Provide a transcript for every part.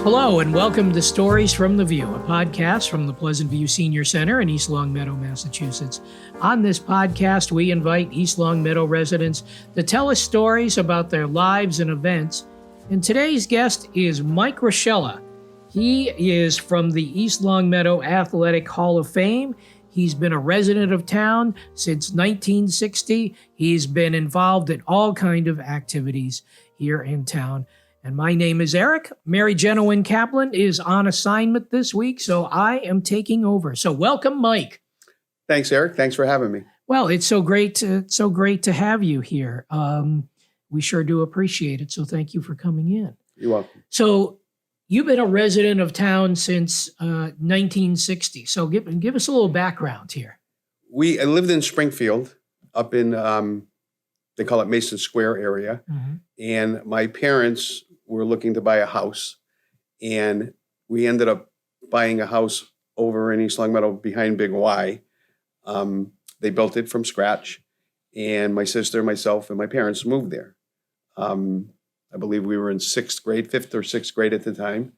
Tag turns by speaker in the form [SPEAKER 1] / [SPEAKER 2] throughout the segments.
[SPEAKER 1] Hello, and welcome to Stories from the View, a podcast from the Pleasant View Senior Center in East Longmeadow, Massachusetts. On this podcast, we invite East Longmeadow residents to tell us stories about their lives and events. And today's guest is Mike Raschilla. He is from the East Longmeadow Athletic Hall of Fame. He's been a resident of town since 1960. He's been involved in all kinds of activities here in town. And my name is Eric. Mary Jenowyn Kaplan is on assignment this week, so I am taking over. So welcome, Mike.
[SPEAKER 2] Thanks, Eric. Thanks for having me.
[SPEAKER 1] Well, it's so great to have you here. We sure do appreciate it. So thank you for coming in.
[SPEAKER 2] You're welcome.
[SPEAKER 1] So you've been a resident of town since 1960. So give us a little background here.
[SPEAKER 2] I lived in Springfield, up in they call it Mason Square area, and my parents were looking to buy a house, and we ended up buying a house over in East Longmeadow behind Big Y. They built it from scratch, and my sister, myself, and my parents moved there. I believe we were in fifth or sixth grade at the time.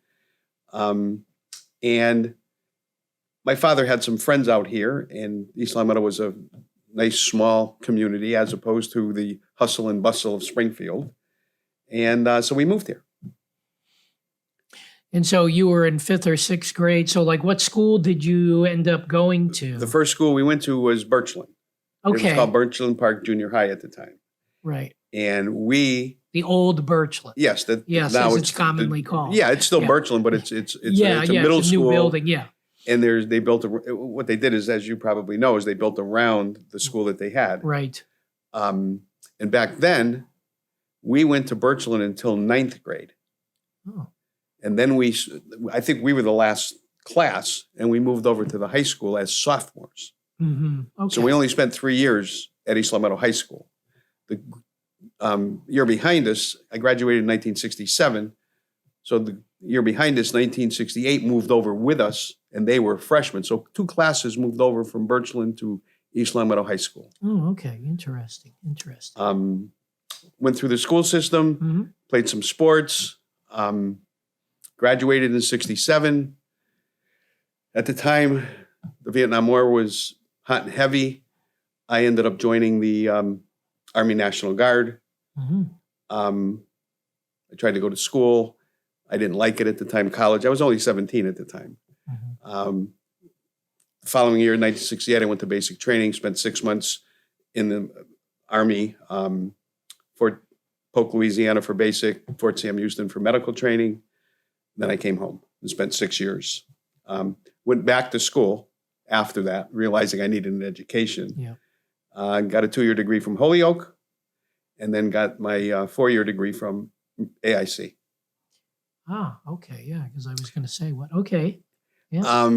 [SPEAKER 2] And my father had some friends out here, and East Longmeadow was a nice small community as opposed to the hustle and bustle of Springfield. And so we moved here.
[SPEAKER 1] And so you were in fifth or sixth grade. So like what school did you end up going to?
[SPEAKER 2] The first school we went to was Birchland.
[SPEAKER 1] Okay.
[SPEAKER 2] It was called Birchland Park Junior High at the time.
[SPEAKER 1] Right.
[SPEAKER 2] And
[SPEAKER 1] the old Birchland.
[SPEAKER 2] Yes.
[SPEAKER 1] Yes,
[SPEAKER 2] now
[SPEAKER 1] as it's commonly called.
[SPEAKER 2] Yeah, it's still Birchland, but it's a middle
[SPEAKER 1] it's a
[SPEAKER 2] school.
[SPEAKER 1] New building, yeah.
[SPEAKER 2] And they built what they did is, as you probably know, is they built around the school that they had.
[SPEAKER 1] Right.
[SPEAKER 2] And back then, we went to Birchland until ninth grade.
[SPEAKER 1] Oh.
[SPEAKER 2] And then I think we were the last class, and we moved over to the high school as sophomores.
[SPEAKER 1] Mm-hmm. Okay.
[SPEAKER 2] So we only spent 3 years at East Longmeadow High School. The year behind us, I graduated in 1967. So the year behind us, 1968, moved over with us, and they were freshmen. So 2 classes moved over from Birchland to East Longmeadow High School.
[SPEAKER 1] Oh, okay. Interesting.
[SPEAKER 2] Went through the school system, played some sports, graduated in 67. At the time, the Vietnam War was hot and heavy. I ended up joining the Army National Guard. I tried to go to school. I didn't like it at the time, college. I was only 17 at the time. The following year, in 1968, I went to basic training, spent 6 months in the Army, Fort Polk, Louisiana for basic, Fort Sam Houston for medical training. Then I came home and spent 6 years. Went back to school after that, realizing I needed an education.
[SPEAKER 1] Yeah.
[SPEAKER 2] Got a 2-year degree from Holyoke, and then got my 4-year degree from AIC.
[SPEAKER 1] Ah, okay, yeah, because I was going to say what? Okay, yeah.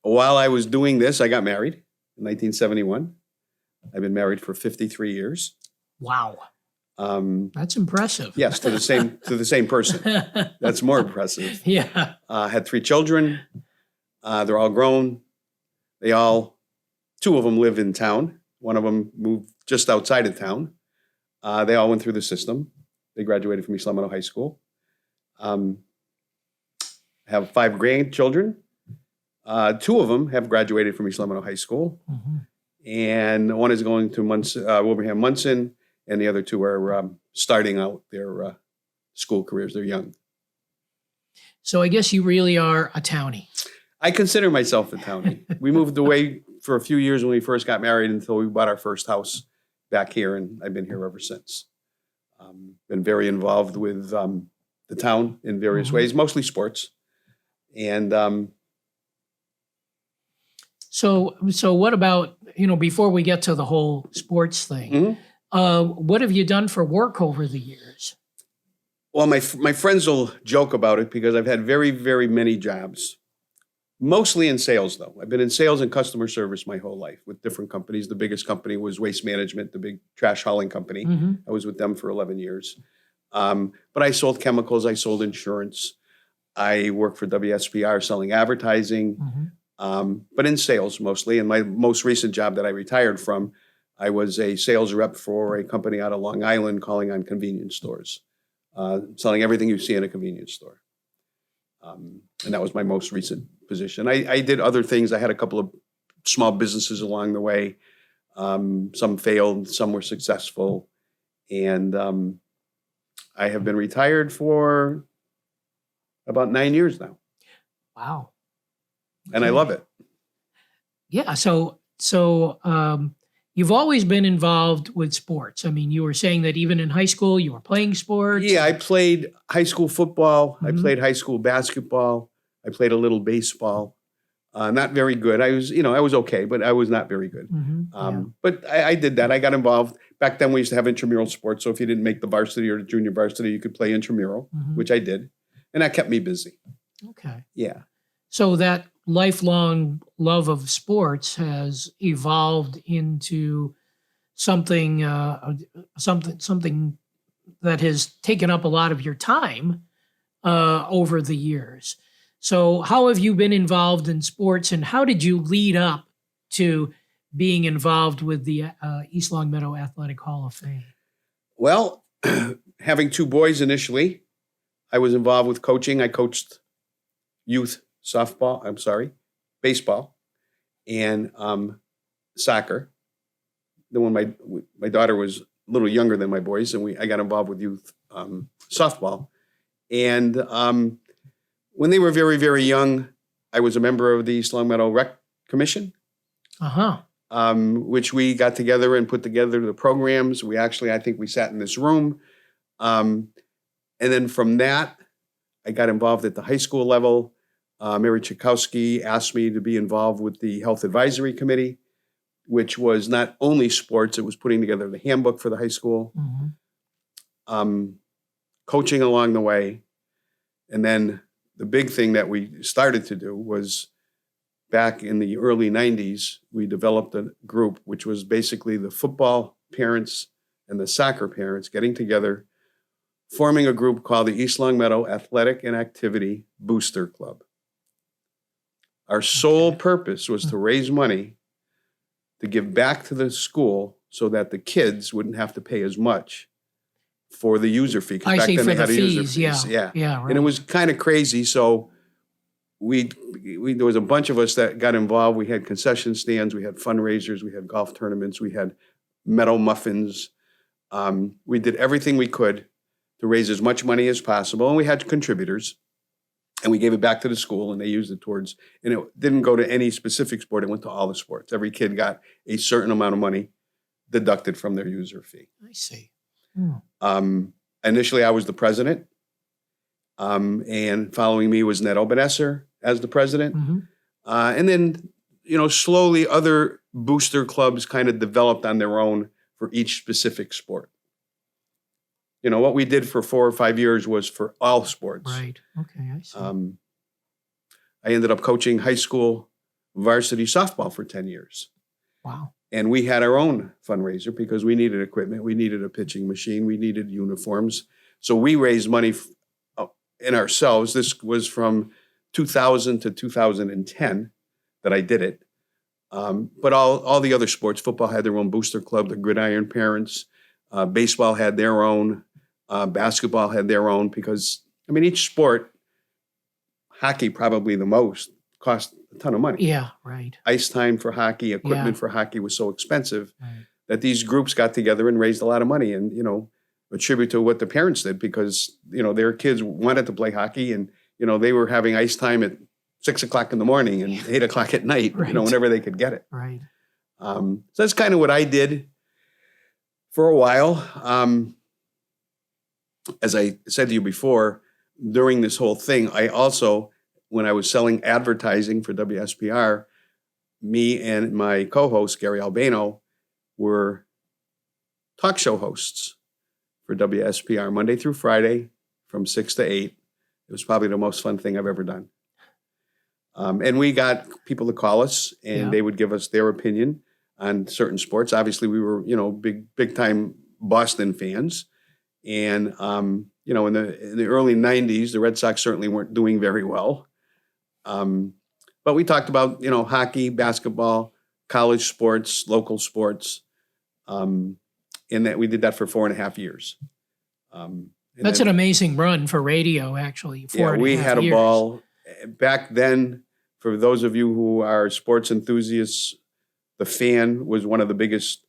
[SPEAKER 2] While I was doing this, I got married in 1971. I've been married for 53 years.
[SPEAKER 1] Wow, that's impressive.
[SPEAKER 2] Yes, to the same person. That's more impressive.
[SPEAKER 1] Yeah.
[SPEAKER 2] Had 3 children. They're all grown. 2 of them live in town. One of them moved just outside of town. They all went through the system. They graduated from East Longmeadow High School. Have 5 grandchildren. 2 of them have graduated from East Longmeadow High School. And one is going to Wilbraham Munson, and the other 2 are starting out their school careers. They're young.
[SPEAKER 1] So I guess you really are a townie.
[SPEAKER 2] I consider myself a townie. We moved away for a few years when we first got married until we bought our first house back here, and I've been here ever since. Been very involved with the town in various ways, mostly sports. And
[SPEAKER 1] so what about, before we get to the whole sports thing, what have you done for work over the years?
[SPEAKER 2] Well, my friends will joke about it because I've had very, very many jobs. Mostly in sales, though. I've been in sales and customer service my whole life with different companies. The biggest company was Waste Management, the big trash hauling company. I was with them for 11 years. But I sold chemicals. I sold insurance. I worked for WSPR selling advertising, but in sales mostly. And my most recent job that I retired from, I was a sales rep for a company out of Long Island calling on convenience stores, selling everything you see in a convenience store. And that was my most recent position. I did other things. I had a couple of small businesses along the way. Some failed, some were successful. And I have been retired for about 9 years now.
[SPEAKER 1] Wow.
[SPEAKER 2] And I love it.
[SPEAKER 1] Yeah. So you've always been involved with sports. I mean, you were saying that even in high school, you were playing sports.
[SPEAKER 2] Yeah, I played high school football. I
[SPEAKER 1] Mhm.
[SPEAKER 2] played high school basketball. I played a little baseball. Not very good. I was okay, but I was not very good.
[SPEAKER 1] Yeah.
[SPEAKER 2] But I did that. I got involved. Back then, we used to have intramural sports. So if you didn't make the varsity or the junior varsity, you could play intramural,
[SPEAKER 1] Mhm.
[SPEAKER 2] which I did. And that kept me busy.
[SPEAKER 1] Okay.
[SPEAKER 2] Yeah.
[SPEAKER 1] So that lifelong love of sports has evolved into something that has taken up a lot of your time over the years. So how have you been involved in sports, and how did you lead up to being involved with the East Long Meadow Athletic Hall of Fame?
[SPEAKER 2] Well, having two boys initially, I was involved with coaching. I coached youth baseball, and soccer. Then when my daughter was a little younger than my boys, and I got involved with youth softball. And when they were very, very young, I was a member of the East Long Meadow Rec Commission, which we got together and put together the programs. I think we sat in this room. And then from that, I got involved at the high school level. Mary Tchaikovsky asked me to be involved with the Health Advisory Committee, which was not only sports, it was putting together the handbook for the high school, coaching along the way. And then the big thing that we started to do was back in the early 90s, we developed a group, which was basically the football parents and the soccer parents getting together, forming a group called the East Long Meadow Athletic and Activity Booster Club. Our sole purpose was to raise money to give back to the school so that the kids wouldn't have to pay as much for the user fee.
[SPEAKER 1] I
[SPEAKER 2] back
[SPEAKER 1] see,
[SPEAKER 2] then
[SPEAKER 1] for
[SPEAKER 2] they had
[SPEAKER 1] the
[SPEAKER 2] a user
[SPEAKER 1] fees.
[SPEAKER 2] fees.
[SPEAKER 1] Yeah, right.
[SPEAKER 2] And it was kind of crazy. So there was a bunch of us that got involved. We had concession stands, we had fundraisers, we had golf tournaments, we had meadow muffins. We did everything we could to raise as much money as possible. And we had contributors. And we gave it back to the school, and they used it towards, and it didn't go to any specific sport. It went to all the sports. Every kid got a certain amount of money deducted from their user fee.
[SPEAKER 1] I see.
[SPEAKER 2] Initially, I was the president, and following me was Ned Obenesser as the president. And then, slowly other booster clubs kind of developed on their own for each specific sport. What we did for 4 or 5 years was for all sports.
[SPEAKER 1] Right. Okay, I see.
[SPEAKER 2] I ended up coaching high school varsity softball for 10 years.
[SPEAKER 1] Wow.
[SPEAKER 2] And we had our own fundraiser because we needed equipment. We needed a pitching machine. We needed uniforms. So we raised money in ourselves. This was from 2000 to 2010 that I did it. But all the other sports, football had their own booster club, the Gridiron Parents. Baseball had their own. Basketball had their own because, each sport, hockey probably the most, cost a ton of money.
[SPEAKER 1] Yeah, right.
[SPEAKER 2] Ice time for hockey, equipment for hockey was so expensive
[SPEAKER 1] Right.
[SPEAKER 2] that these groups got together and raised a lot of money and, a tribute to what the parents did because, their kids wanted to play hockey and, they were having ice time at 6 o'clock in the morning and 8 o'clock at night,
[SPEAKER 1] Right.
[SPEAKER 2] Whenever they could get it.
[SPEAKER 1] Right.
[SPEAKER 2] So that's kind of what I did for a while. As I said to you before, during this whole thing, I also, when I was selling advertising for WSPR, me and my co-host, Gary Albano, were talk show hosts for WSPR Monday through Friday from 6 to 8. It was probably the most fun thing I've ever done. And we got people to call us and they would give us their opinion on certain sports. Obviously, we were, big time Boston fans. And, in the early 90s, the Red Sox certainly weren't doing very well. But we talked about, hockey, basketball, college sports, local sports, in that we did that for 4.5 years. And And
[SPEAKER 1] That's
[SPEAKER 2] then,
[SPEAKER 1] an amazing run for radio, actually.
[SPEAKER 2] yeah, we had a
[SPEAKER 1] years.
[SPEAKER 2] ball. Back then, for those of you who are sports enthusiasts, The Fan was one of the biggest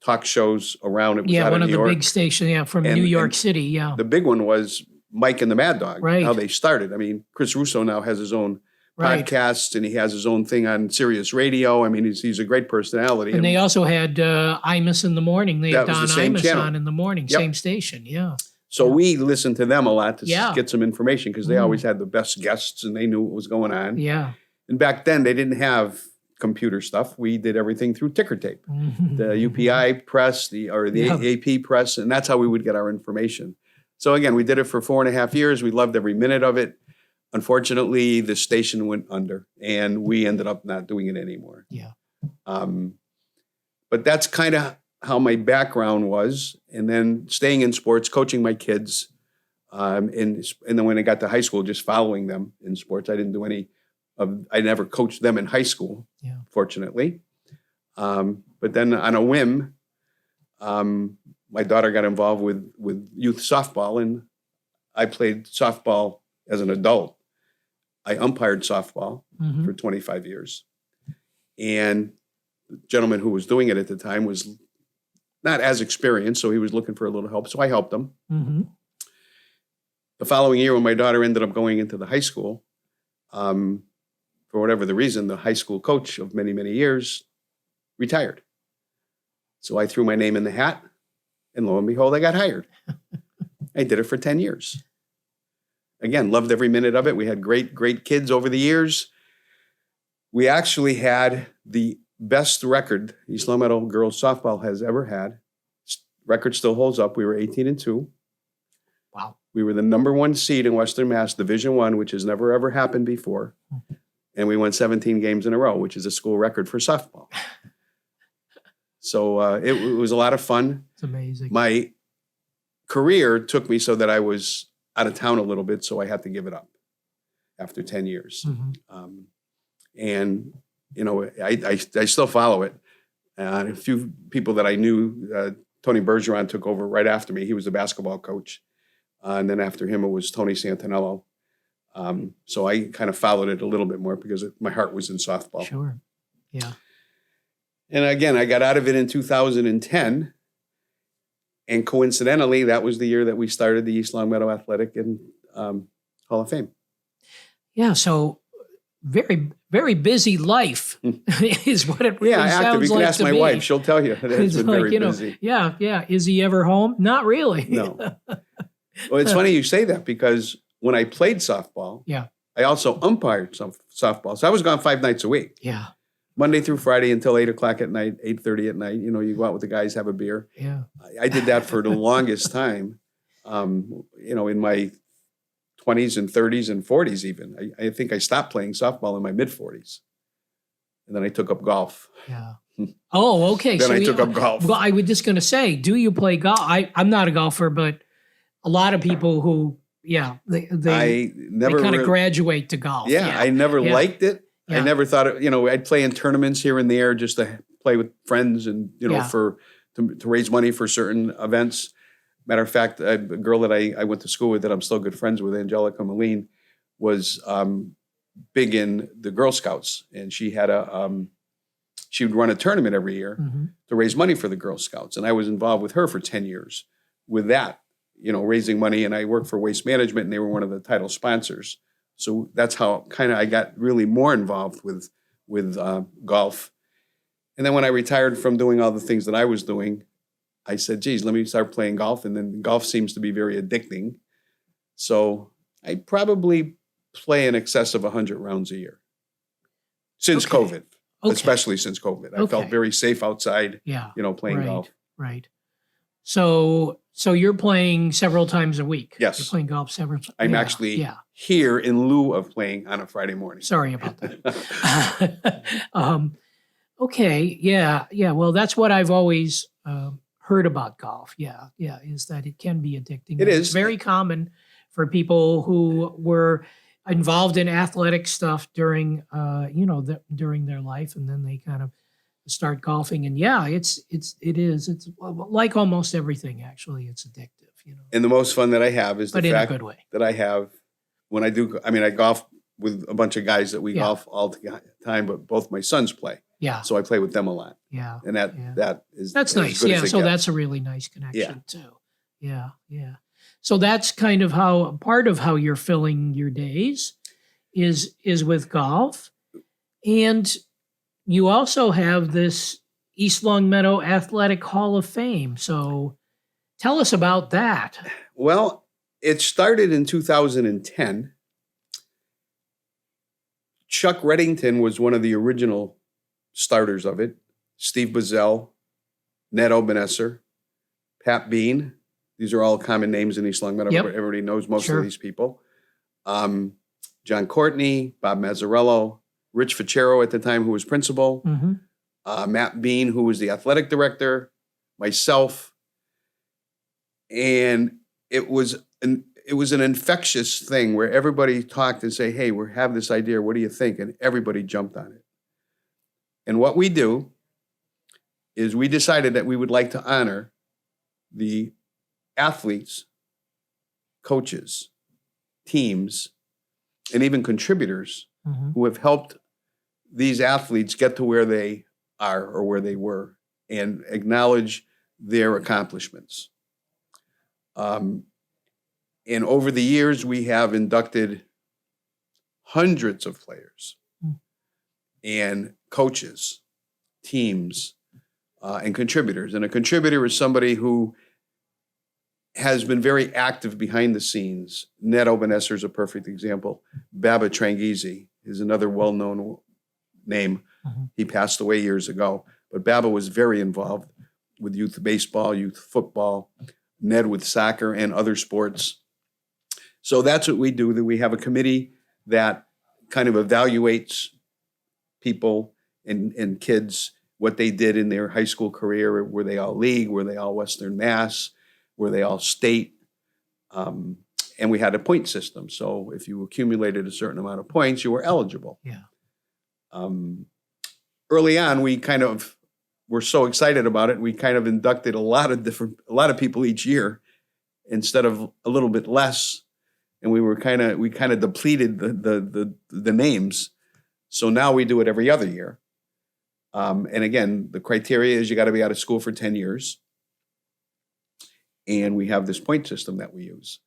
[SPEAKER 2] talk shows around. It was out
[SPEAKER 1] one
[SPEAKER 2] of
[SPEAKER 1] of
[SPEAKER 2] New
[SPEAKER 1] the
[SPEAKER 2] York.
[SPEAKER 1] big stations, from New York City, yeah.
[SPEAKER 2] The big one was Mike and the Mad Dog,
[SPEAKER 1] Right.
[SPEAKER 2] how they started. I mean, Chris Russo now has his own podcast, and he has his own thing on Sirius Radio. I mean, he's a great personality.
[SPEAKER 1] And they also had Imus in the morning. They had
[SPEAKER 2] That was
[SPEAKER 1] Don
[SPEAKER 2] the same
[SPEAKER 1] Imus
[SPEAKER 2] channel.
[SPEAKER 1] on in the morning,
[SPEAKER 2] Yep.
[SPEAKER 1] same station, yeah.
[SPEAKER 2] So we listened to them a lot to
[SPEAKER 1] Yeah.
[SPEAKER 2] get some information because they always had the best guests and they knew what was going on.
[SPEAKER 1] Yeah.
[SPEAKER 2] And back then, they didn't have computer stuff. We did everything through ticker tape. The UPI press, the AP press, and that's how we would get our information. So again, we did it for 4.5 years. We loved every minute of it. Unfortunately, the station went under, and we ended up not doing it anymore.
[SPEAKER 1] Yeah.
[SPEAKER 2] But that's kind of how my background was. And then staying in sports, coaching my kids, and then when I got to high school, just following them in sports. I didn't do I never coached them in high school, fortunately. But then on a whim, my daughter got involved with youth softball, and I played softball as an adult. I umpired softball for 25 years. And the gentleman who was doing it at the time was not as experienced, so he was looking for a little help. So I helped him. The following year, when my daughter ended up going into the high school, for whatever the reason, the high school coach of many, many years retired. So I threw my name in the hat, and lo and behold, I got hired. I did it for 10 years. Again, loved every minute of it. We had great, great kids over the years. We actually had the best record East Long Meadow girls softball has ever had. Record still holds up. We were 18-2.
[SPEAKER 1] Wow.
[SPEAKER 2] We were the number 1 seed in Western Mass Division I, which has never ever happened before. And we won 17 games in a row, which is a school record for softball. So it was a lot of fun.
[SPEAKER 1] It's amazing.
[SPEAKER 2] My career took me so that I was out of town a little bit, so I had to give it up after 10 years. And, you know, I still follow it. A few people that I knew, Tony Bergeron took over right after me. He was the basketball coach. And then after him, it was Tony Santinello. So I kind of followed it a little bit more because my heart was in softball.
[SPEAKER 1] Sure. Yeah.
[SPEAKER 2] And again, I got out of it in 2010. And coincidentally, that was the year that we started the East Long Meadow Athletic and Hall of Fame.
[SPEAKER 1] Yeah. So very, very busy life is what it really sounds
[SPEAKER 2] active. You can
[SPEAKER 1] like
[SPEAKER 2] ask
[SPEAKER 1] to
[SPEAKER 2] my
[SPEAKER 1] me.
[SPEAKER 2] wife. She'll tell you. It's been very busy.
[SPEAKER 1] Yeah. Yeah. Is he ever home? Not really.
[SPEAKER 2] No. Well, it's funny you say that because when I played softball, I also umpired some softball. So I was gone 5 nights a week.
[SPEAKER 1] Yeah.
[SPEAKER 2] Monday through Friday until 8 o'clock at night, 8:30 at night. You know, you go out with the guys, have a beer.
[SPEAKER 1] Yeah.
[SPEAKER 2] I did that for the longest time, you know, in my 20s and 30s and 40s even. I think I stopped playing softball in my mid-40s. And then I took up golf.
[SPEAKER 1] Yeah. Oh, okay.
[SPEAKER 2] Then I took up golf.
[SPEAKER 1] Well, I was just going to say, do you play golf? I'm not a golfer, but a lot of people who, they kind of graduate to golf.
[SPEAKER 2] I never liked it.
[SPEAKER 1] Yeah.
[SPEAKER 2] I never thought it, you know, I'd play in tournaments here and there just to play with friends and, you know, to raise money for certain events. Matter of fact, a girl that I went to school with that I'm still good friends with, Angelica Moline, was big in the Girl Scouts. And she had she would run a tournament every year to raise money for the Girl Scouts. And I was involved with her for 10 years with that, you know, raising money. And I worked for Waste Management, and they were one of the title sponsors. So that's how kind of I got really more involved with golf. And then when I retired from doing all the things that I was doing, I said, geez, let me start playing golf. And then golf seems to be very addicting. So I probably play in excess of 100 rounds a year since COVID, especially since COVID. I felt very safe outside, you know, playing golf.
[SPEAKER 1] Right. So you're playing several times a week.
[SPEAKER 2] Yes.
[SPEAKER 1] You're playing golf several times.
[SPEAKER 2] I'm actually here in lieu of playing on a Friday morning.
[SPEAKER 1] Sorry about that. Okay. Yeah. Well, that's what I've always heard about golf. Yeah. Is that it can be addicting.
[SPEAKER 2] It's
[SPEAKER 1] very common for people who were involved in athletic stuff during, during their life, and then they kind of start golfing. And yeah, it is. It's like almost everything, actually. It's addictive,
[SPEAKER 2] And the most fun that I have is the
[SPEAKER 1] but in a
[SPEAKER 2] fact
[SPEAKER 1] good way.
[SPEAKER 2] that I have when I do, I mean, I golf with a bunch of guys that we
[SPEAKER 1] Yeah.
[SPEAKER 2] golf all the time, but both my sons play.
[SPEAKER 1] Yeah.
[SPEAKER 2] So I play with them a lot.
[SPEAKER 1] Yeah.
[SPEAKER 2] And that is
[SPEAKER 1] That's
[SPEAKER 2] as
[SPEAKER 1] nice.
[SPEAKER 2] good as
[SPEAKER 1] Yeah.
[SPEAKER 2] it
[SPEAKER 1] So
[SPEAKER 2] gets.
[SPEAKER 1] that's a really nice connection too. Yeah. Yeah. So that's kind of how part of how you're filling your days is with golf. And you also have this East Longmeadow Athletic Hall of Fame. So tell us about that.
[SPEAKER 2] Well, it started in 2010. Chuck Reddington was one of the original starters of it. Steve Bazell, Ned Obenesser, Pat Bean. These are all common names in East Longmeadow.
[SPEAKER 1] Yep.
[SPEAKER 2] Everybody knows most
[SPEAKER 1] Sure.
[SPEAKER 2] of these people. John Courtney, Bob Mazzarello, Rich Ficero at the time, who was principal,
[SPEAKER 1] Mm-hmm.
[SPEAKER 2] Matt Bean, who was the athletic director, myself. And it was an infectious thing where everybody talked and say, hey, we have this idea. What do you think? And everybody jumped on it. And what we do is we decided that we would like to honor the athletes, coaches, teams, and even contributors who have helped these athletes get to where they are or where they were and acknowledge their accomplishments. And over the years, we have inducted hundreds of players and coaches, teams, and contributors. And a contributor is somebody who has been very active behind the scenes. Ned Obenesser is a perfect example. Baba Trangizi is another well-known name. He passed away years ago, but Baba was very involved with youth baseball, youth football, Ned with soccer and other sports. So that's what we do. That we have a committee that kind of evaluates people and kids, what they did in their high school career. Were they all league? Were they all Western Mass? Were they all state? And we had a point system. So if you accumulated a certain amount of points, you were eligible.
[SPEAKER 1] Yeah.
[SPEAKER 2] Early on, we kind of were so excited about it. We kind of inducted a lot of people each year instead of a little bit less. And we kind of depleted the names. So now we do it every other year. And again, the criteria is you got to be out of school for 10 years. And we have this point system that we use,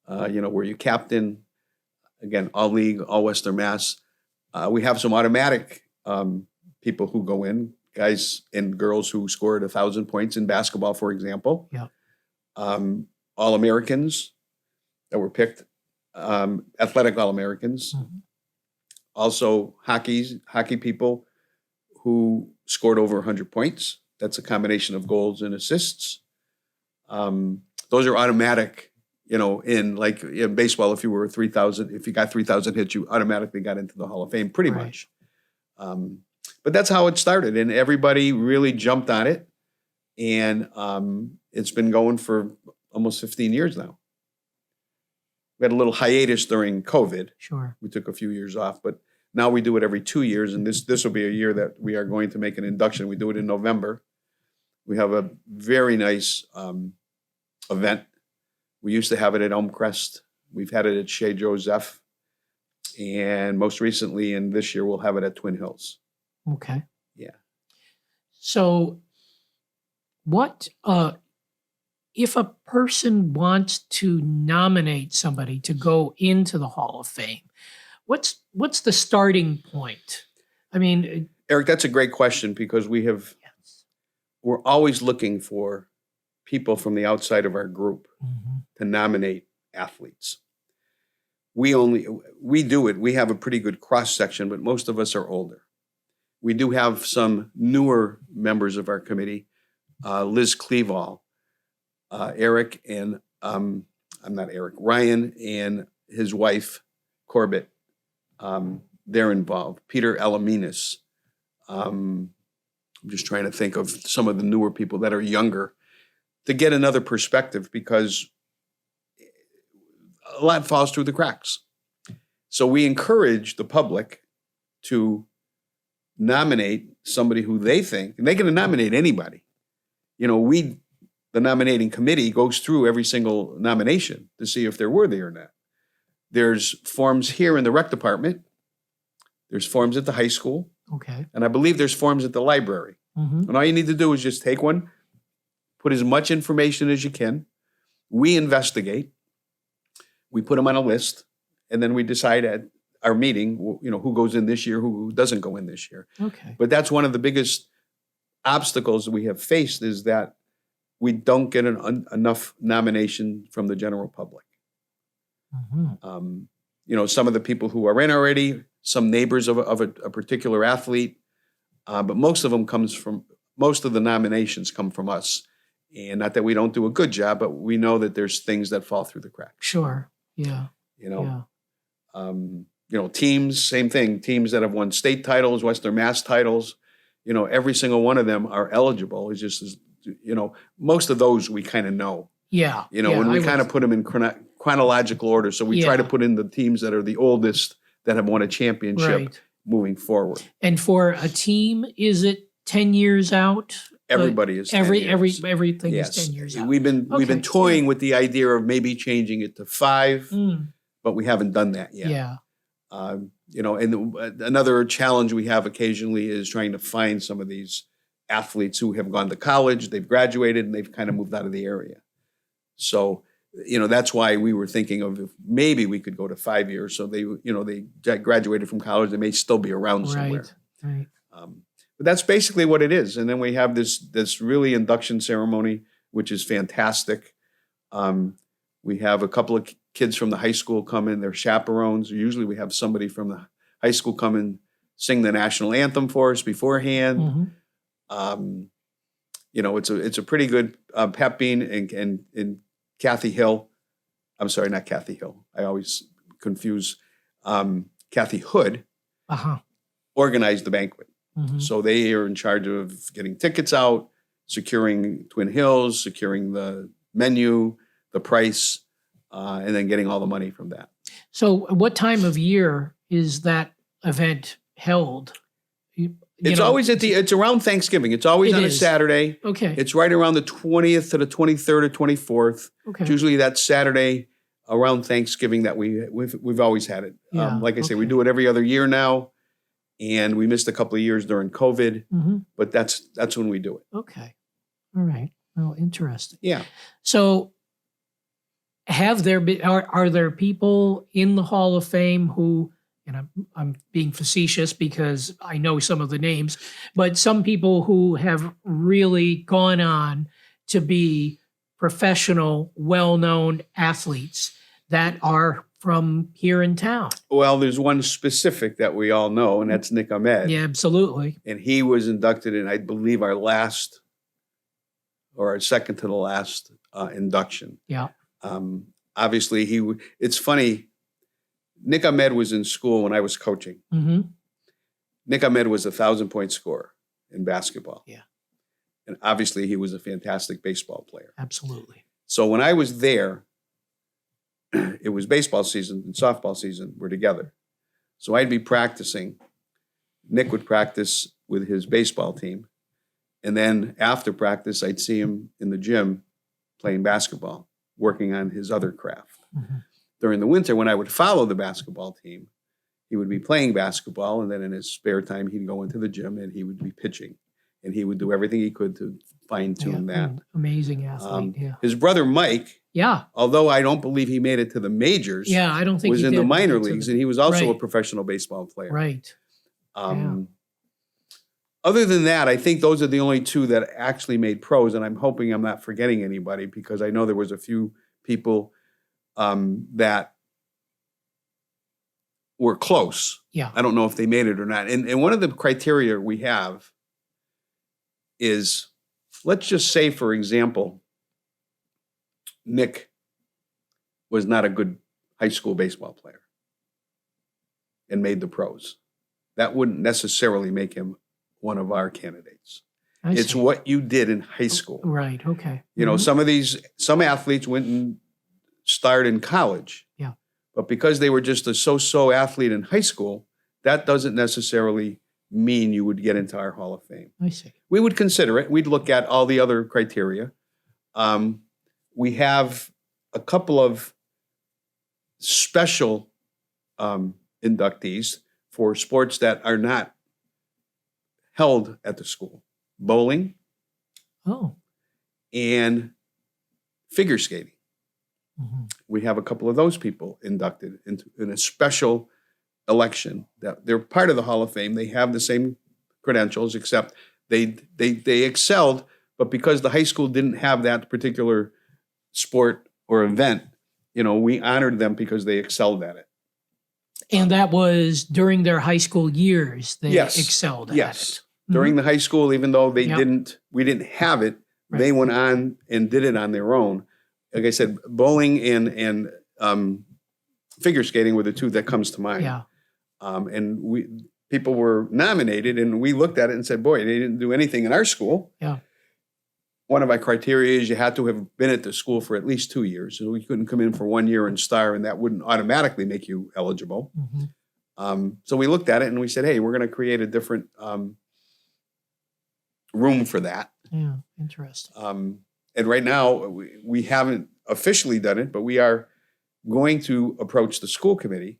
[SPEAKER 2] where you captain, again, all league, all Western Mass. We have some automatic people who go in, guys and girls who scored 1,000 points in basketball, for example.
[SPEAKER 1] Yeah.
[SPEAKER 2] All-Americans that were picked, athletic All-Americans. Also hockey people who scored over 100 points. That's a combination of goals and assists. Those are automatic, in baseball, if you got 3,000 hits, you automatically got into the Hall of Fame pretty much. But that's how it started. And everybody really jumped on it. And it's been going for almost 15 years now. We had a little hiatus during COVID.
[SPEAKER 1] Sure.
[SPEAKER 2] We took a few years off, but now we do it every 2 years. And this will be a year that we are going to make an induction. We do it in November. We have a very nice event. We used to have it at Elmcrest. We've had it at Chez Joseph. And most recently, and this year, we'll have it at Twin Hills.
[SPEAKER 1] Okay.
[SPEAKER 2] Yeah.
[SPEAKER 1] So what, if a person wants to nominate somebody to go into the Hall of Fame, what's the starting point? I mean,
[SPEAKER 2] Eric, that's a great question because we're always looking for people from the outside of our group to nominate athletes. We do it. We have a pretty good cross section, but most of us are older. We do have some newer members of our committee, Liz Cleveall, Eric and Ryan and his wife, Corbett. They're involved. Peter Alaminas. I'm just trying to think of some of the newer people that are younger to get another perspective because a lot falls through the cracks. So we encourage the public to nominate somebody who they think, and they can nominate anybody. The nominating committee goes through every single nomination to see if they're worthy or not. There's forms here in the rec department. There's forms at the high school.
[SPEAKER 1] Okay.
[SPEAKER 2] And I believe there's forms at the library.
[SPEAKER 1] Mm-hmm.
[SPEAKER 2] And all you need to do is just take one, put as much information as you can. We investigate. We put them on a list. And then we decide at our meeting, who goes in this year, who doesn't go in this year.
[SPEAKER 1] Okay.
[SPEAKER 2] But that's one of the biggest obstacles we have faced, is that we don't get enough nomination from the general public.
[SPEAKER 1] Mm-hmm.
[SPEAKER 2] Some of the people who are in already, some neighbors of a particular athlete, but most of the nominations come from us. And not that we don't do a good job, but we know that there's things that fall through the cracks.
[SPEAKER 1] Sure. Yeah.
[SPEAKER 2] Teams, same thing. Teams that have won state titles, Western Mass titles, every single one of them are eligible. It's just, most of those we kind of know.
[SPEAKER 1] Yeah.
[SPEAKER 2] When we kind of put them in chronological order. So we try to put in the teams that are the oldest that have won a championship moving forward.
[SPEAKER 1] And for a team, is it 10 years out?
[SPEAKER 2] Everybody is 10 years.
[SPEAKER 1] Everything is 10 years out.
[SPEAKER 2] We've been toying with the idea of maybe changing it to 5, but we haven't done that yet.
[SPEAKER 1] Yeah.
[SPEAKER 2] And another challenge we have occasionally is trying to find some of these athletes who have gone to college, they've graduated, and they've kind of moved out of the area. So, that's why we were thinking of if maybe we could go to 5 years. So they graduated from college, they may still be around somewhere.
[SPEAKER 1] Right.
[SPEAKER 2] But that's basically what it is. And then we have this really induction ceremony, which is fantastic. We have a couple of kids from the high school come in, they're chaperones. Usually we have somebody from the high school come and sing the national anthem for us beforehand.
[SPEAKER 1] Mm-hmm.
[SPEAKER 2] It's a pretty good Pat Bean and Kathy Hill. I'm sorry, not Kathy Hill. I always confuse Kathy Hood. Organized the banquet.
[SPEAKER 1] Mm-hmm.
[SPEAKER 2] So they are in charge of getting tickets out, securing Twin Hills, securing the menu, the price, and then getting all the money from that.
[SPEAKER 1] So what time of year is that event held?
[SPEAKER 2] It's around Thanksgiving. It's always on a Saturday.
[SPEAKER 1] Okay.
[SPEAKER 2] It's right around the 20th to the 23rd or 24th.
[SPEAKER 1] Okay.
[SPEAKER 2] It's usually that Saturday around Thanksgiving that we've always had it.
[SPEAKER 1] Yeah.
[SPEAKER 2] Like I say, we do it every other year now, and we missed a couple of years during COVID, but that's when we do it.
[SPEAKER 1] Okay. All right. Well, interesting.
[SPEAKER 2] Yeah.
[SPEAKER 1] So have there been, are there people in the Hall of Fame who, and I'm being facetious because I know some of the names, but some people who have really gone on to be professional, well-known athletes that are from here in town?
[SPEAKER 2] Well, there's one specific that we all know, and that's Nick Ahmed.
[SPEAKER 1] Yeah, absolutely.
[SPEAKER 2] And he was inducted in, I believe, our last or our second to the last induction.
[SPEAKER 1] Yeah.
[SPEAKER 2] Obviously, it's funny. Nick Ahmed was in school when I was coaching.
[SPEAKER 1] Mm-hmm.
[SPEAKER 2] Nick Ahmed was a 1,000-point scorer in basketball.
[SPEAKER 1] Yeah.
[SPEAKER 2] And obviously, he was a fantastic baseball player.
[SPEAKER 1] Absolutely.
[SPEAKER 2] So when I was there, it was baseball season and softball season were together. So I'd be practicing. Nick would practice with his baseball team. And then after practice, I'd see him in the gym playing basketball, working on his other craft.
[SPEAKER 1] Mm-hmm.
[SPEAKER 2] During the winter, when I would follow the basketball team, he would be playing basketball, and then in his spare time, he'd go into the gym and he would be pitching. And he would do everything he could to fine-tune that.
[SPEAKER 1] Amazing athlete, yeah.
[SPEAKER 2] His brother, Mike,
[SPEAKER 1] yeah,
[SPEAKER 2] although I don't believe he made it to the majors,
[SPEAKER 1] yeah, I don't think
[SPEAKER 2] was
[SPEAKER 1] he
[SPEAKER 2] in
[SPEAKER 1] did
[SPEAKER 2] the minor
[SPEAKER 1] make it to
[SPEAKER 2] leagues,
[SPEAKER 1] the-
[SPEAKER 2] and he was also a
[SPEAKER 1] Right.
[SPEAKER 2] professional baseball player.
[SPEAKER 1] Right.
[SPEAKER 2] Other than that, I think those are the only two that actually made pros, and I'm hoping I'm not forgetting anybody because I know there was a few people that were close.
[SPEAKER 1] Yeah.
[SPEAKER 2] I don't know if they made it or not. And one of the criteria we have is, let's just say, for example, Nick was not a good high school baseball player and made the pros. That wouldn't necessarily make him one of our candidates. It's
[SPEAKER 1] see.
[SPEAKER 2] what you did in high school.
[SPEAKER 1] Right, okay.
[SPEAKER 2] You know,
[SPEAKER 1] Mhm.
[SPEAKER 2] some athletes went and starred in college.
[SPEAKER 1] Yeah.
[SPEAKER 2] But because they were just a so-so athlete in high school, that doesn't necessarily mean you would get into our Hall of Fame.
[SPEAKER 1] I see.
[SPEAKER 2] We would consider it. We'd look at all the other criteria. We have a couple of special inductees for sports that are not held at the school. Bowling.
[SPEAKER 1] Oh.
[SPEAKER 2] And figure skating.
[SPEAKER 1] Mm-hmm.
[SPEAKER 2] We have a couple of those people inducted in a special election. That they're part of the Hall of Fame. They have the same credentials, except they excelled, but because the high school didn't have that particular sport or event, we honored them because they excelled at it.
[SPEAKER 1] And that was during their high school years they excelled at it.
[SPEAKER 2] Yes. During the high school, even though we didn't have it,
[SPEAKER 1] Right.
[SPEAKER 2] they went on and did it on their own. Like I said, bowling and figure skating were the two that comes to mind.
[SPEAKER 1] Yeah.
[SPEAKER 2] And people were nominated, and we looked at it and said, boy, they didn't do anything in our school.
[SPEAKER 1] Yeah.
[SPEAKER 2] One of our criteria is you had to have been at the school for at least 2 years. So we couldn't come in for 1 year and star, and that wouldn't automatically make you eligible.
[SPEAKER 1] Mm-hmm.
[SPEAKER 2] So we looked at it and we said, hey, we're going to create a different room for that.
[SPEAKER 1] Yeah, interesting.
[SPEAKER 2] And right now, we haven't officially done it, but we are going to approach the school committee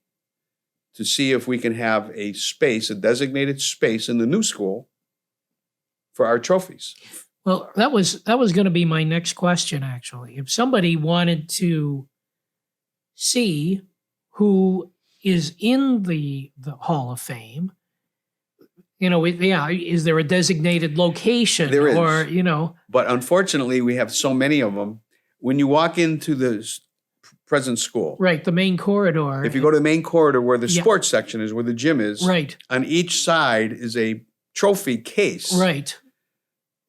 [SPEAKER 2] to see if we can have a designated space in the new school for our trophies.
[SPEAKER 1] Well, that was going to be my next question, actually. If somebody wanted to see who is in the Hall of Fame, is there a designated location?
[SPEAKER 2] There is.
[SPEAKER 1] Or,
[SPEAKER 2] But unfortunately, we have so many of them. When you walk into the present school,
[SPEAKER 1] right, the main corridor.
[SPEAKER 2] if you go to the main corridor where the sports section is, where the gym is,
[SPEAKER 1] right,
[SPEAKER 2] on each side is a trophy case.
[SPEAKER 1] Right.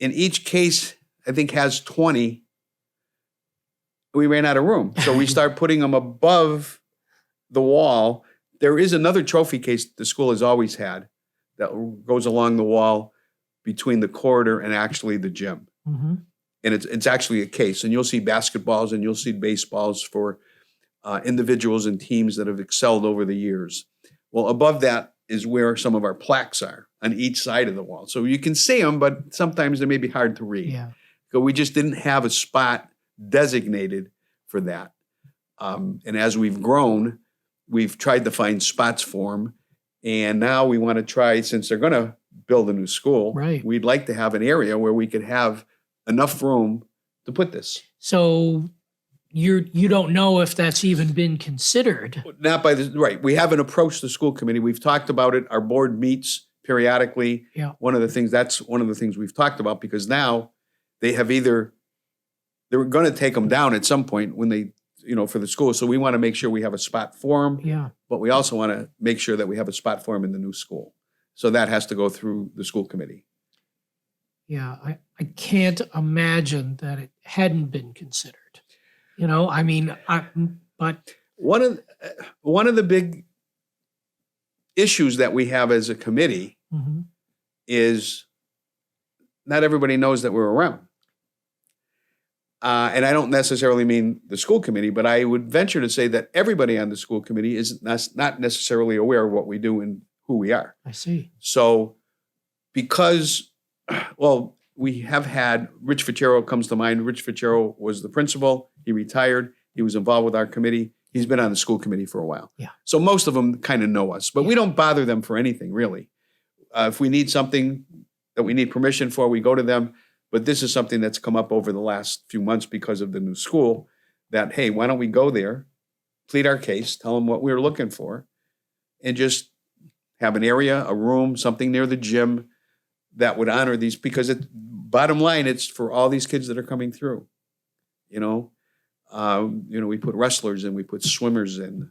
[SPEAKER 2] In each case, I think, has 20. We ran out of room. So we start putting them above the wall. There is another trophy case the school has always had that goes along the wall between the corridor and actually the gym.
[SPEAKER 1] Mm-hmm.
[SPEAKER 2] And it's actually a case. And you'll see basketballs and you'll see baseballs for individuals and teams that have excelled over the years. Well, above that is where some of our plaques are on each side of the wall. So you can see them, but sometimes they may be hard to read.
[SPEAKER 1] Yeah.
[SPEAKER 2] So we just didn't have a spot designated for that. And as we've grown, we've tried to find spots for them. And now we want to try, since they're going to build a new school,
[SPEAKER 1] right,
[SPEAKER 2] we'd like to have an area where we could have enough room to put this.
[SPEAKER 1] So you don't know if that's even been considered.
[SPEAKER 2] Not by the, right. We haven't approached the school committee. We've talked about it. Our board meets periodically.
[SPEAKER 1] Yeah.
[SPEAKER 2] That's one of the things we've talked about, because now they were going to take them down at some point when they, for the school. So we want to make sure we have a spot for them.
[SPEAKER 1] Yeah.
[SPEAKER 2] But we also want to make sure that we have a spot for them in the new school. So that has to go through the school committee.
[SPEAKER 1] Yeah. I can't imagine that it hadn't been considered. But
[SPEAKER 2] one of the big issues that we have as a committee
[SPEAKER 1] mm-hmm.
[SPEAKER 2] is not everybody knows that we're around. And I don't necessarily mean the school committee, but I would venture to say that everybody on the school committee is not necessarily aware of what we do and who we are.
[SPEAKER 1] I see.
[SPEAKER 2] So because, we have had, Rich Ficero comes to mind. Rich Ficero was the principal. He retired. He was involved with our committee. He's been on the school committee for a while.
[SPEAKER 1] Yeah.
[SPEAKER 2] So most of them kind of know us, but we don't bother them for anything, really. If we need something that we need permission for, we go to them. But this is something that's come up over the last few months because of the new school, that, hey, why don't we go there, plead our case, tell them what we were looking for, and just have an area, a room, something near the gym that would honor these, because bottom line, it's for all these kids that are coming through. We put wrestlers in, we put swimmers in.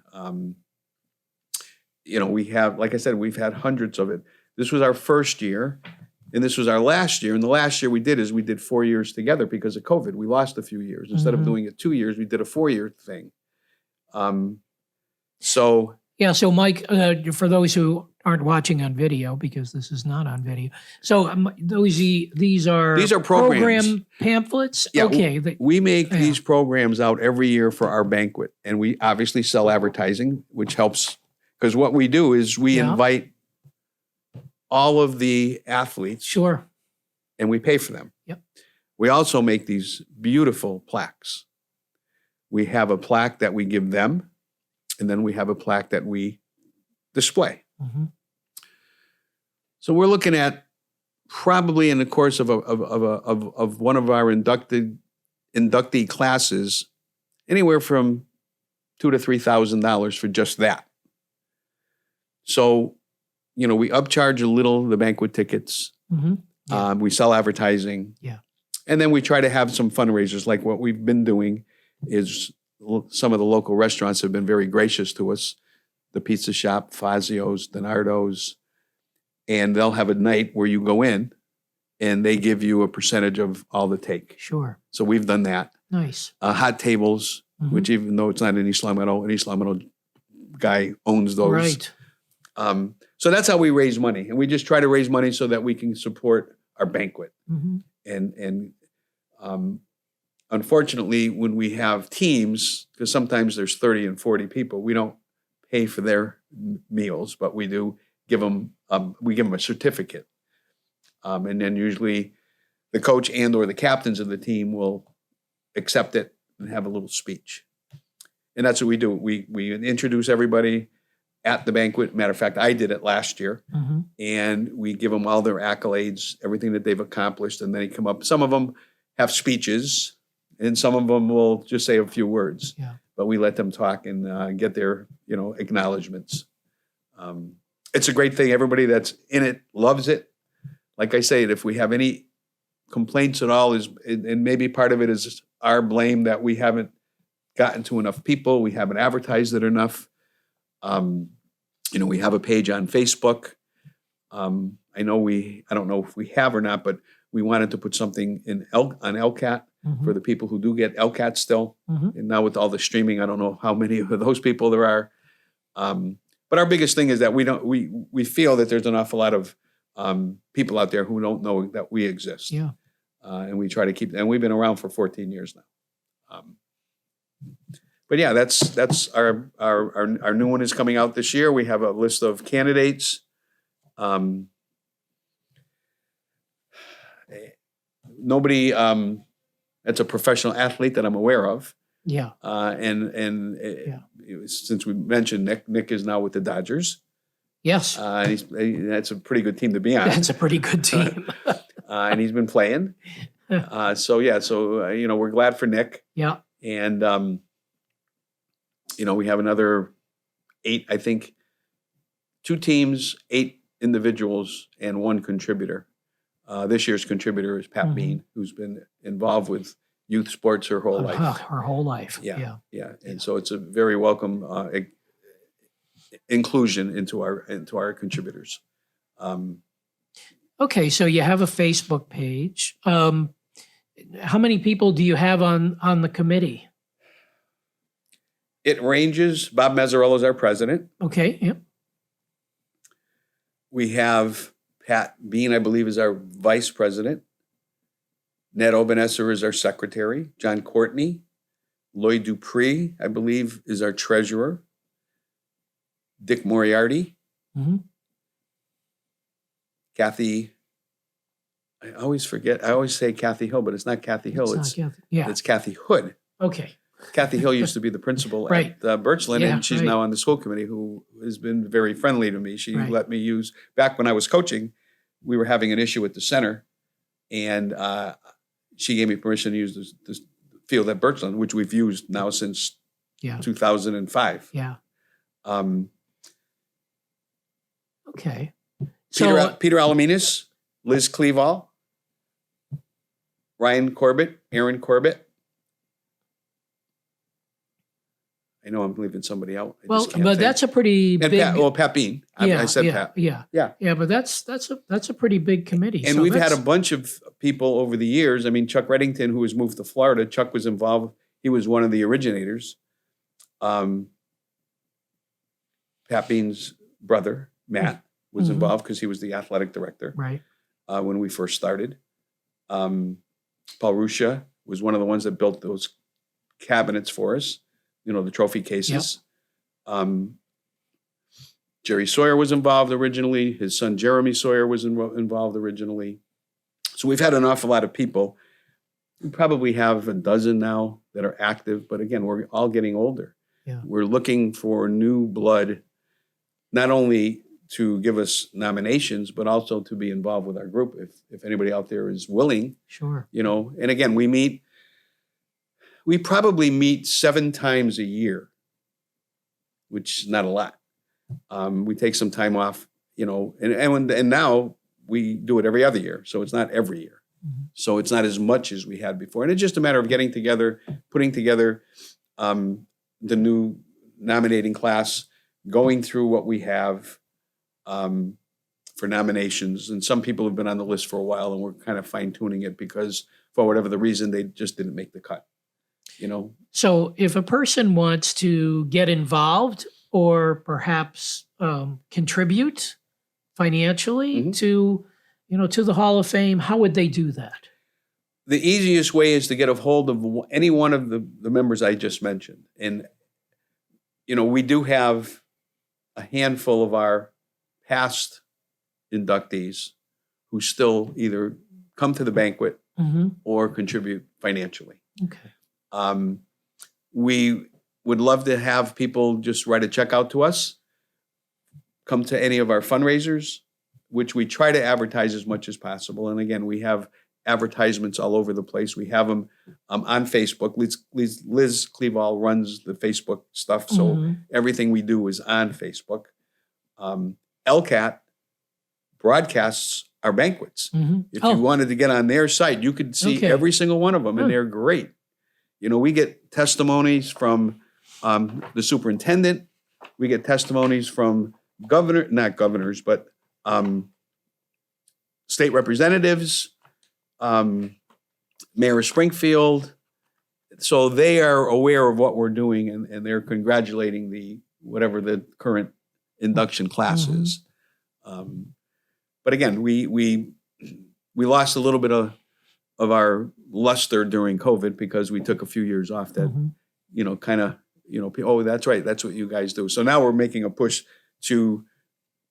[SPEAKER 2] We have, like I said, we've had hundreds of it. This was our first year, and this was our last year. And the last year we did 4 years together because of COVID. We lost a few years. Instead of doing it 2 years, we did a 4-year thing. So
[SPEAKER 1] Mike, for those who aren't watching on video, because this is not on video, so these are
[SPEAKER 2] programs.
[SPEAKER 1] Program pamphlets.
[SPEAKER 2] Yeah,
[SPEAKER 1] okay,
[SPEAKER 2] we make these programs out every year for our banquet, and we obviously sell advertising, which helps, because what we do is we invite all of the athletes
[SPEAKER 1] Sure.
[SPEAKER 2] and we pay for them.
[SPEAKER 1] Yep.
[SPEAKER 2] We also make these beautiful plaques. We have a plaque that we give them, and then we have a plaque that we display.
[SPEAKER 1] Mm-hmm.
[SPEAKER 2] So we're looking at probably in the course of one of our inductee classes, anywhere from $2,000 to $3,000 for just that. So, we upcharge a little the banquet tickets.
[SPEAKER 1] Mm-hmm. Yeah.
[SPEAKER 2] We sell advertising.
[SPEAKER 1] Yeah.
[SPEAKER 2] And then we try to have some fundraisers. Like what we've been doing is some of the local restaurants have been very gracious to us. The Pizza Shop, Fazio's, Donardo's. And they'll have a night where you go in and they give you a percentage of all the take.
[SPEAKER 1] Sure.
[SPEAKER 2] So we've done that.
[SPEAKER 1] Nice.
[SPEAKER 2] Hot tables,
[SPEAKER 1] Mm-hmm.
[SPEAKER 2] which even though it's not in East Long Meadow, an East Long Meadow guy owns those.
[SPEAKER 1] Right.
[SPEAKER 2] So that's how we raise money. And we just try to raise money so that we can support our banquet.
[SPEAKER 1] Mm-hmm.
[SPEAKER 2] And unfortunately, when we have teams, because sometimes there's 30 and 40 people, we don't pay for their meals, but we do give them, we give them a certificate. And then usually the coach and or the captains of the team will accept it and have a little speech. And that's what we do. We introduce everybody at the banquet. Matter of fact, I did it last year.
[SPEAKER 1] Mm-hmm.
[SPEAKER 2] And we give them all their accolades, everything that they've accomplished, and then they come up. Some of them have speeches, and some of them will just say a few words.
[SPEAKER 1] Yeah.
[SPEAKER 2] But we let them talk and get their, acknowledgments. It's a great thing. Everybody that's in it loves it. Like I say, if we have any complaints at all, and maybe part of it is our blame that we haven't gotten to enough people, we haven't advertised it enough. We have a page on Facebook. I don't know if we have or not, but we wanted to put something on LCAT
[SPEAKER 1] Mm-hmm.
[SPEAKER 2] for the people who do get LCAT still.
[SPEAKER 1] Mm-hmm.
[SPEAKER 2] And now with all the streaming, I don't know how many of those people there are. But our biggest thing is that we feel that there's an awful lot of people out there who don't know that we exist.
[SPEAKER 1] Yeah.
[SPEAKER 2] And we try to keep, and we've been around for 14 years now. But yeah, that's our new one is coming out this year. We have a list of candidates. Nobody that's a professional athlete that I'm aware of.
[SPEAKER 1] Yeah.
[SPEAKER 2] Since we mentioned Nick is now with the Dodgers.
[SPEAKER 1] Yes.
[SPEAKER 2] And that's a pretty good team to be on.
[SPEAKER 1] That's a pretty good team.
[SPEAKER 2] And he's been playing. So we're glad for Nick.
[SPEAKER 1] Yeah.
[SPEAKER 2] And we have another 8, I think, 2 teams, 8 individuals, and 1 contributor. This year's contributor is Pat
[SPEAKER 1] Mm-hmm.
[SPEAKER 2] Bean, who's been involved with youth sports her whole life.
[SPEAKER 1] Her whole life.
[SPEAKER 2] Yeah. And so it's a very welcome inclusion into our contributors.
[SPEAKER 1] Okay, so you have a Facebook page. How many people do you have on the committee?
[SPEAKER 2] It ranges. Bob Mazzarello is our president.
[SPEAKER 1] Okay. Yep.
[SPEAKER 2] We have Pat Bean, I believe, is our vice president. Ned Obenesser is our secretary. John Courtney. Lloyd Dupree, I believe, is our treasurer. Dick Moriarty.
[SPEAKER 1] Mm-hmm.
[SPEAKER 2] Kathy, I always forget. I always say Kathy Hill, but it's not Kathy Hill.
[SPEAKER 1] It's not Kathy. Yeah.
[SPEAKER 2] It's Kathy Hood.
[SPEAKER 1] Okay.
[SPEAKER 2] Kathy Hill used to be the principal
[SPEAKER 1] Right.
[SPEAKER 2] at Birchland,
[SPEAKER 1] Yeah,
[SPEAKER 2] and she's
[SPEAKER 1] right.
[SPEAKER 2] now on the school committee, who has been very friendly to me. She
[SPEAKER 1] Right.
[SPEAKER 2] let me use, back when I was coaching, we were having an issue at the center, and she gave me permission to use this field at Birchland, which we've used now since 2005.
[SPEAKER 1] Yeah.
[SPEAKER 2] Um,
[SPEAKER 1] Okay.
[SPEAKER 2] Peter Alaminas, Liz Cleval, Ryan Corbett, Aaron Corbett. I know I'm leaving somebody out.
[SPEAKER 1] That's a pretty big.
[SPEAKER 2] Pat Bean. I said Pat.
[SPEAKER 1] Yeah, but that's a pretty big committee.
[SPEAKER 2] And
[SPEAKER 1] so
[SPEAKER 2] we've had
[SPEAKER 1] that's-
[SPEAKER 2] a bunch of people over the years. I mean, Chuck Reddington, who has moved to Florida, Chuck was involved. He was one of the originators. Pat Bean's brother, Matt, was
[SPEAKER 1] Mhm.
[SPEAKER 2] involved because he was the athletic director
[SPEAKER 1] right.
[SPEAKER 2] when we first started. Paul Ruscia was one of the ones that built those cabinets for us, the trophy cases. Jerry Sawyer was involved originally. His son Jeremy Sawyer was involved originally. So we've had an awful lot of people. We probably have a dozen now that are active, but again, we're all getting older.
[SPEAKER 1] Yeah.
[SPEAKER 2] We're looking for new blood, not only to give us nominations, but also to be involved with our group if anybody out there is willing.
[SPEAKER 1] Sure.
[SPEAKER 2] And again, we probably meet 7 times a year, which is not a lot. We take some time off, and now we do it every other year. So it's not every year.
[SPEAKER 1] Mm-hmm.
[SPEAKER 2] So it's not as much as we had before. And it's just a matter of getting together, putting together the new nominating class, going through what we have for nominations. And some people have been on the list for a while, and we're kind of fine tuning it because for whatever the reason, they just didn't make the cut,
[SPEAKER 1] So if a person wants to get involved or perhaps contribute financially
[SPEAKER 2] Mm-hmm.
[SPEAKER 1] to the Hall of Fame, how would they do that?
[SPEAKER 2] The easiest way is to get a hold of any one of the members I just mentioned. And, we do have a handful of our past inductees who still either come to the banquet
[SPEAKER 1] Mm-hmm.
[SPEAKER 2] or contribute financially.
[SPEAKER 1] Okay.
[SPEAKER 2] We would love to have people just write a check out to us, come to any of our fundraisers, which we try to advertise as much as possible. And again, we have advertisements all over the place. We have them on Facebook. Liz Cleval runs the Facebook stuff, so
[SPEAKER 1] Mhm.
[SPEAKER 2] everything we do is on Facebook. LCAT broadcasts our banquets.
[SPEAKER 1] Mhm.
[SPEAKER 2] If
[SPEAKER 1] Oh.
[SPEAKER 2] you wanted to get on their site, you could see
[SPEAKER 1] Okay.
[SPEAKER 2] every single one of them,
[SPEAKER 1] Huh.
[SPEAKER 2] and they're great. We get testimonies from the superintendent. We get testimonies from not governors, but state representatives, Mayor of Springfield. So they are aware of what we're doing, and they're congratulating whatever the current induction class
[SPEAKER 1] Mhm.
[SPEAKER 2] is. But again, we lost a little bit of our luster during COVID because we took a few years off that,
[SPEAKER 1] Mhm.
[SPEAKER 2] kind of, oh, that's right, that's what you guys do. So now we're making a push to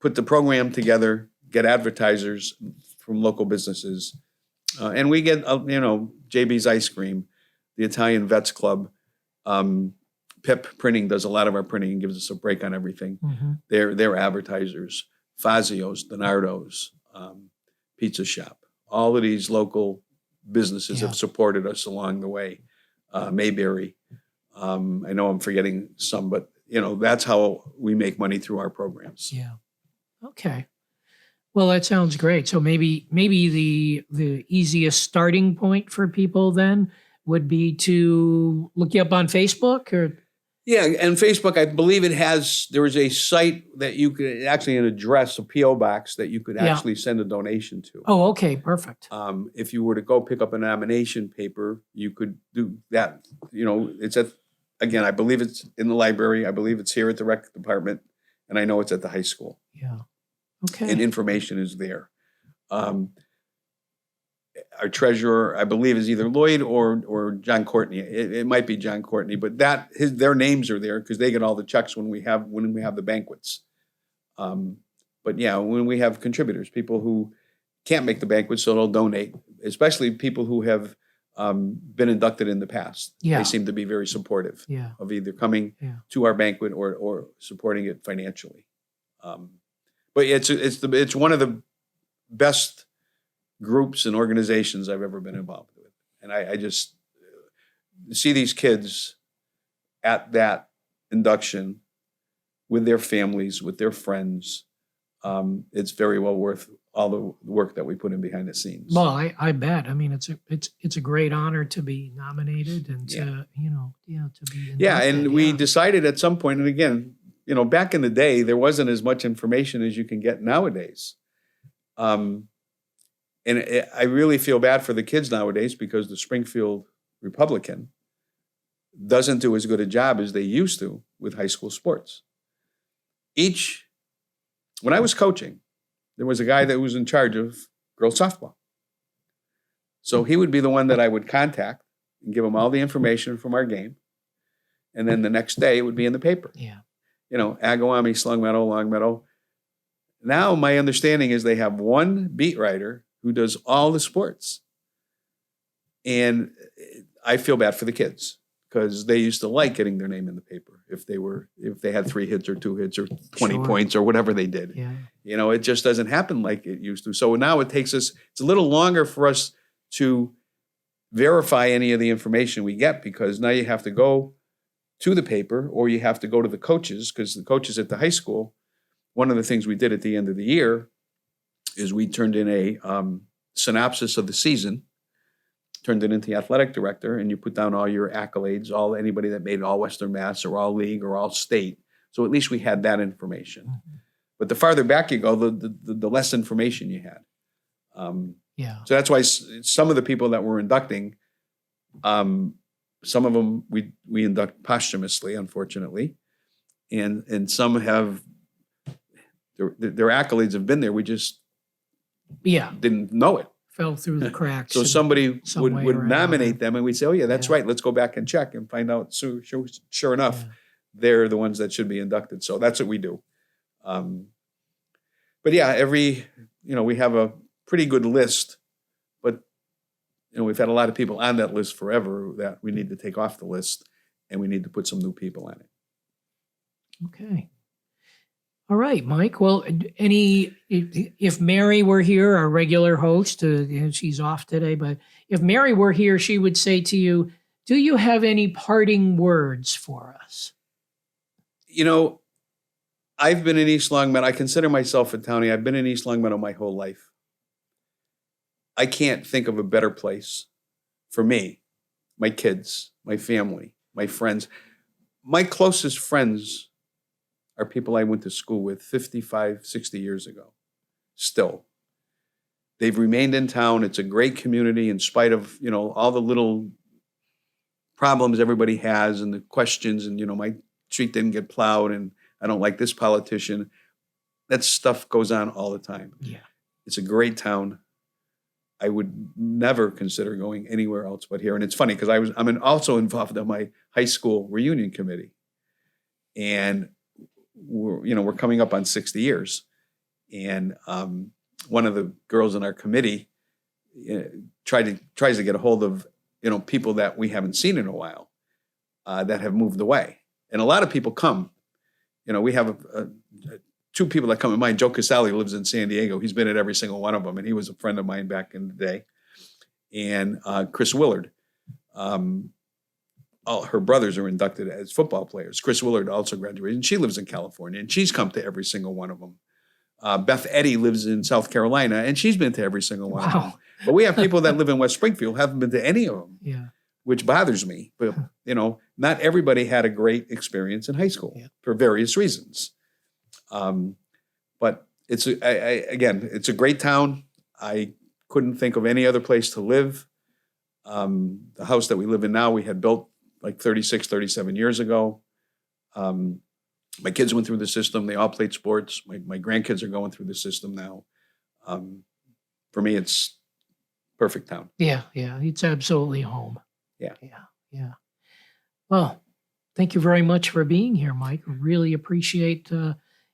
[SPEAKER 2] put the program together, get advertisers from local businesses. And we get, JB's Ice Cream, the Italian Vets Club, Pip Printing does a lot of our printing and gives us a break on everything.
[SPEAKER 1] Mhm.
[SPEAKER 2] They're advertisers. Fazio's, Donardo's, Pizza Shop. All of these local businesses
[SPEAKER 1] Yeah.
[SPEAKER 2] have supported us along the way. Mayberry. I know I'm forgetting some, but that's how we make money through our programs.
[SPEAKER 1] Yeah. Okay. Well, that sounds great. So maybe the easiest starting point for people then would be to look you up on Facebook or.
[SPEAKER 2] Yeah, and Facebook, I believe there is a site that you could actually an address, a PO box that you could
[SPEAKER 1] Yeah.
[SPEAKER 2] actually send a donation to.
[SPEAKER 1] Oh, okay, perfect.
[SPEAKER 2] If you were to go pick up a nomination paper, you could do that. It's again, I believe it's in the library. I believe it's here at the rec department, and I know it's at the high school.
[SPEAKER 1] Yeah. Okay.
[SPEAKER 2] And information is there. Our treasurer, I believe, is either Lloyd or John Courtney. It might be John Courtney, but their names are there because they get all the checks when we have the banquets. But yeah, when we have contributors, people who can't make the banquet, so they'll donate, especially people who have been inducted in the past.
[SPEAKER 1] Yeah.
[SPEAKER 2] They seem to be very supportive
[SPEAKER 1] Yeah.
[SPEAKER 2] of either coming
[SPEAKER 1] Yeah.
[SPEAKER 2] to our banquet or supporting it financially. But it's one of the best groups and organizations I've ever been involved with. And I just see these kids at that induction with their families, with their friends. It's very well worth all the work that we put in behind the scenes.
[SPEAKER 1] Well, I bet. I mean, it's a great honor to be nominated and to be
[SPEAKER 2] Yeah,
[SPEAKER 1] inducted.
[SPEAKER 2] and we decided at some point, and again, back in the day, there wasn't as much information as you can get nowadays. And I really feel bad for the kids nowadays because the Springfield Republican doesn't do as good a job as they used to with high school sports. When I was coaching, there was a guy that was in charge of girls softball. So he would be the one that I would contact and give him all the information from our game. And then the next day it would be in the paper.
[SPEAKER 1] Yeah.
[SPEAKER 2] Agawam, East Long Meadow. Now my understanding is they have one beat writer who does all the sports. And I feel bad for the kids because they used to like getting their name in the paper if they had 3 hits or 2 hits or 20 points or whatever they did.
[SPEAKER 1] Yeah.
[SPEAKER 2] It just doesn't happen like it used to. So now it's a little longer for us to verify any of the information we get, because now you have to go to the paper or you have to go to the coaches, because the coaches at the high school, one of the things we did at the end of the year is we turned in a synopsis of the season, turned it into the athletic director, and you put down all your accolades, anybody that made all Western Mass or all league or all state. So at least we had that information.
[SPEAKER 1] Mm-hmm.
[SPEAKER 2] But the farther back you go, the less information you had.
[SPEAKER 1] Yeah.
[SPEAKER 2] So that's why some of the people that we're inducting, some of them we induct posthumously, unfortunately, and some have their accolades have been there. We just didn't know it.
[SPEAKER 1] Fell through the cracks.
[SPEAKER 2] So somebody would
[SPEAKER 1] around.
[SPEAKER 2] nominate them, and we'd say, "Oh yeah, that's right. Let's go back and check and find out." So sure enough, they're the ones that should be inducted. So that's what we do. But yeah, we have a pretty good list, but we've had a lot of people on that list forever that we need to take off the list, and we need to put some new people on it.
[SPEAKER 1] Okay. All right, Mike. Well, if Mary were here, our regular host, she's off today, but if Mary were here, she would say to you, do you have any parting words for us?
[SPEAKER 2] I've been in East Long Meadow. I consider myself a townie. I've been in East Long Meadow my whole life. I can't think of a better place for me, my kids, my family, my friends. My closest friends are people I went to school with 55, 60 years ago. Still. They've remained in town. It's a great community in spite of, all the little problems everybody has and the questions and, my street didn't get plowed and I don't like this politician. That stuff goes on all the time.
[SPEAKER 1] Yeah.
[SPEAKER 2] It's a great town. I would never consider going anywhere else but here. And it's funny because I'm also involved in my high school reunion committee. And we're coming up on 60 years. And one of the girls in our committee tries to get a hold of, people that we haven't seen in a while that have moved away. And a lot of people come. We have 2 people that come in mind. Joe Casale lives in San Diego. He's been at every single one of them, and he was a friend of mine back in the day. And Chris Willard. All her brothers are inducted as football players. Chris Willard also graduated, and she lives in California, and she's come to every single one of them. Beth Eddy lives in South Carolina, and she's been to every single one of them. But we have people that live in West Springfield, haven't been to any of them, which bothers me. But, not everybody had a great experience in high school for various reasons. But it's a great town. I couldn't think of any other place to live. The house that we live in now, we had built like 36, 37 years ago. My kids went through the system. They all played sports. My grandkids are going through the system now. For me, it's perfect town.
[SPEAKER 1] Yeah. It's absolutely home.
[SPEAKER 2] Yeah.
[SPEAKER 1] Well, thank you very much for being here, Mike. I really appreciate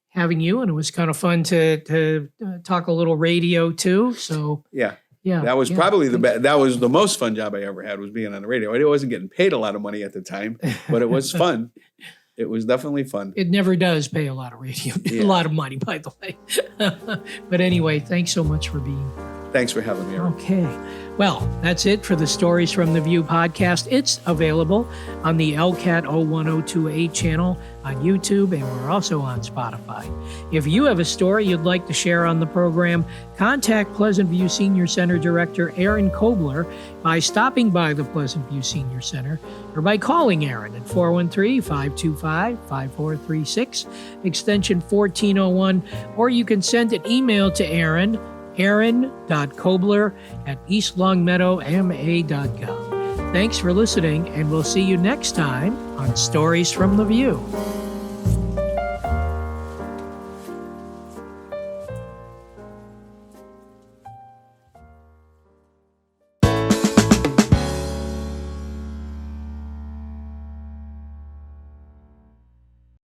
[SPEAKER 1] having you. And it was kind of fun to talk a little radio too. So
[SPEAKER 2] yeah. That was probably that was the most fun job I ever had, was being on the radio. I wasn't getting paid a lot of money at the time, but it was fun. It was definitely fun.
[SPEAKER 1] It never does pay a lot of a lot of money, by the way. But anyway, thanks so much for being here.
[SPEAKER 2] Thanks for having me, Eric.
[SPEAKER 1] Okay. Well, that's it for the Stories from the View podcast. It's available on the LCAT 01028 channel on YouTube, and we're also on Spotify. If you have a story you'd like to share on the program, contact Pleasant View Senior Center Director Aaron Kobler by stopping by the Pleasant View Senior Center or by calling Aaron at 413-525-5436, extension 1401, or you can send an email to aaron.kobler@eastlongmeadowma.gov. Thanks for listening, and we'll see you next time on Stories from the View.